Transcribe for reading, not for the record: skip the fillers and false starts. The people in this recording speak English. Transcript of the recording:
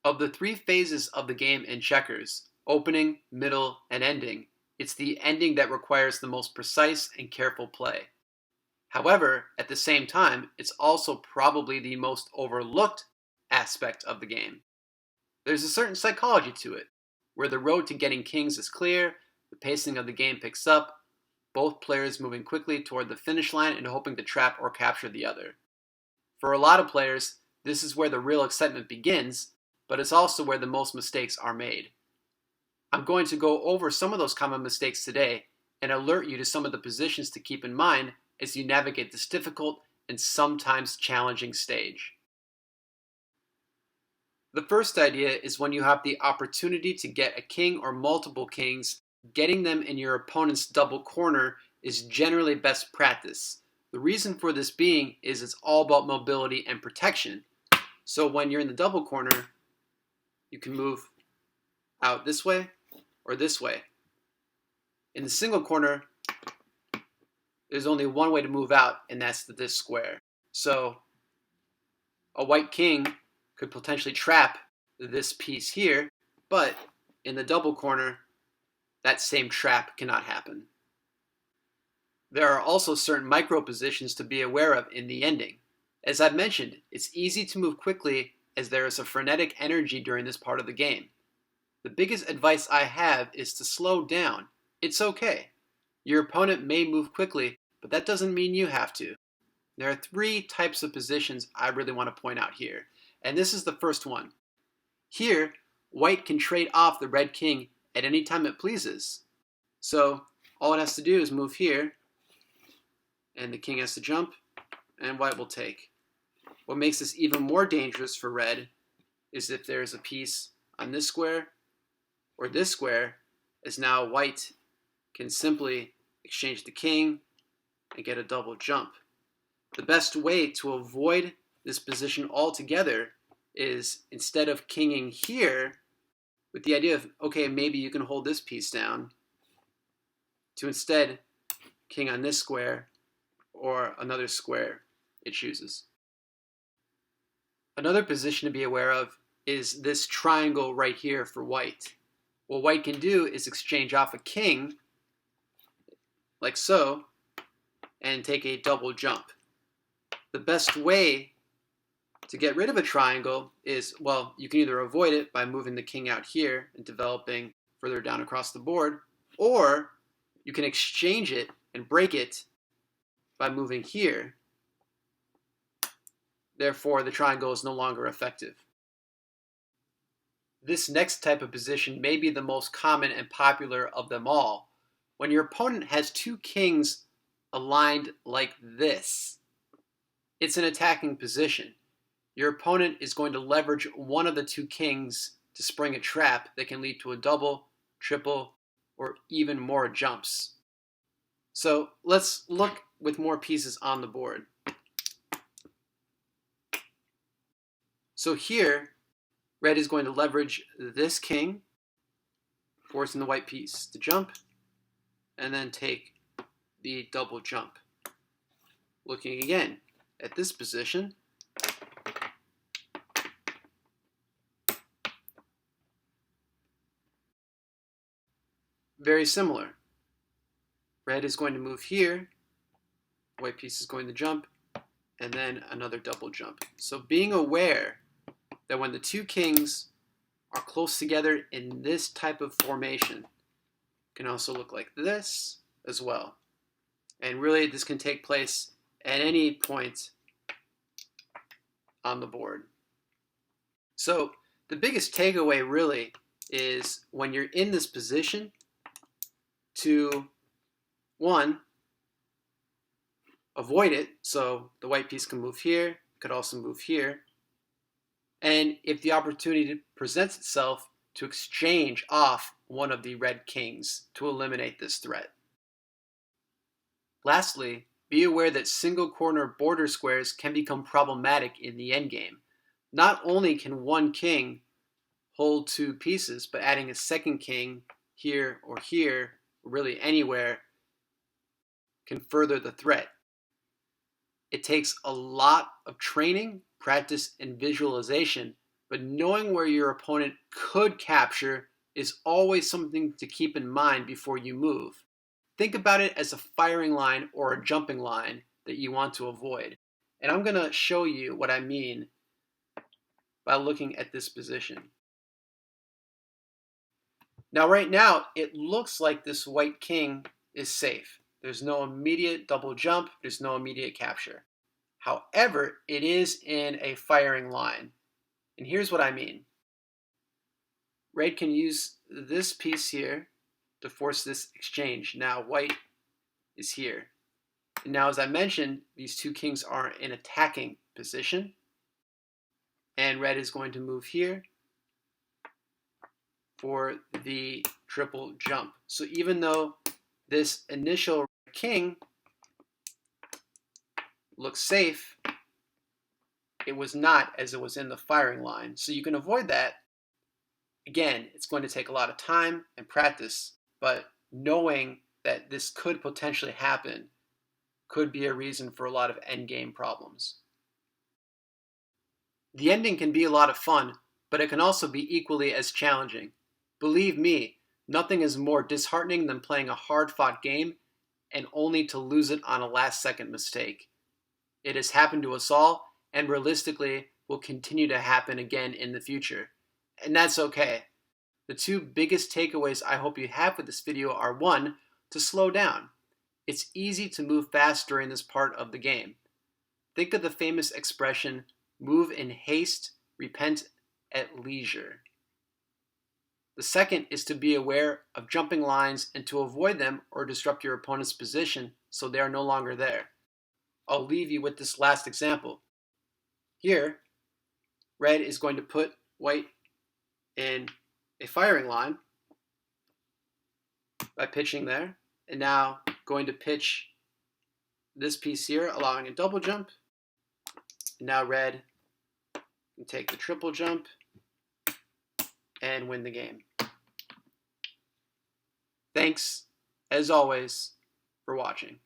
Of the three phases of the game in checkers, opening, middle, and ending, it's the ending that requires the most precise and careful play. However, at the same time, it's also probably the most overlooked aspect of the game. There's a certain psychology to it, where the road to getting kings is clear, the pacing of the game picks up, both players moving quickly toward the finish line and hoping to trap or capture the other. For a lot of players, this is where the real excitement begins, but it's also where the most mistakes are made. I'm going to go over some of those common mistakes today and alert you to some of the positions to keep in mind as you navigate this difficult and sometimes challenging stage. The first idea is when you have the opportunity to get a king or multiple kings, getting them in your opponent's double corner is generally best practice. The reason for this being is it's all about mobility and protection. So when you're in the double corner, you can move out this way or this way. In the single corner, there's only one way to move out, and that's this square. So a white king could potentially trap this piece here, but in the double corner, that same trap cannot happen. There are also certain micro positions to be aware of in the ending. As I've mentioned, it's easy to move quickly as there is a frenetic energy during this part of the game. The biggest advice I have is to slow down. It's okay. Your opponent may move quickly, but that doesn't mean you have to. There are three types of positions I really want to point out here, and this is the first one. Here, white can trade off the red king at any time it pleases. So all it has to do is move here, and the king has to jump, and white will take. What makes this even more dangerous for red is if there's a piece on this square or this square, as now white can simply exchange the king and get a double jump. The best way to avoid this position altogether is, instead of kinging here, with the idea of, okay, maybe you can hold this piece down, to instead king on this square or another square it chooses. Another position to be aware of is this triangle right here for white. What white can do is exchange off a king, like so, and take a double jump. The best way to get rid of a triangle is, well, you can either avoid it by moving the king out here and developing further down across the board, or you can exchange it and break it by moving here. Therefore, the triangle is no longer effective. This next type of position may be the most common and popular of them all. When your opponent has two kings aligned like this, it's an attacking position. Your opponent is going to leverage one of the two kings to spring a trap that can lead to a double, triple, or even more jumps. So let's look with more pieces on the board. So here, red is going to leverage this king, forcing the white piece to jump, and then take the double jump. Looking again at this position, very similar. Red is going to move here, white piece is going to jump, and then another double jump. So being aware that when the two kings are close together in this type of formation, it can also look like this as well. And really, this can take place at any point on the board. So the biggest takeaway really is, when you're in this position, to, one, avoid it. So the white piece can move here, could also move here. And if the opportunity presents itself, to exchange off one of the red kings to eliminate this threat. Lastly, be aware that single corner border squares can become problematic in the endgame. Not only can one king hold two pieces, but adding a second king here or here, or really anywhere, can further the threat. It takes a lot of training, practice, and visualization but knowing where your opponent could capture is always something to keep in mind before you move. Think about it as a firing line or a jumping line that you want to avoid. And I'm going to show you what I mean by looking at this position. Now, right now, it looks like this white king is safe. There's no immediate double jump. There's no immediate capture. However, it is in a firing line. And here's what I mean. Red can use this piece here to force this exchange. Now white is here. And now, as I mentioned, these two kings are in attacking position. And red is going to move here for the triple jump. So even though this initial king looks safe, it was not, as it was in the firing line. So you can avoid that. Again, it's going to take a lot of time and practice, but knowing that this could potentially happen could be a reason for a lot of endgame problems. The ending can be a lot of fun, but it can also be equally as challenging. Believe me, nothing is more disheartening than playing a hard-fought game and only to lose it on a last-second mistake. It has happened to us all, and realistically will continue to happen again in the future. And that's okay. The two biggest takeaways I hope you have with this video are: 1, to slow down. It's easy to move fast during this part of the game. Think of the famous expression, move in haste, repent at leisure. The second is to be aware of jumping lines and to avoid them or disrupt your opponent's position so they are no longer there. I'll leave you with this last example. Here, red is going to put white in a firing line by pitching there, and now going to pitch this piece here, allowing a double jump. And now red can take the triple jump and win the game. Thanks, as always, for watching.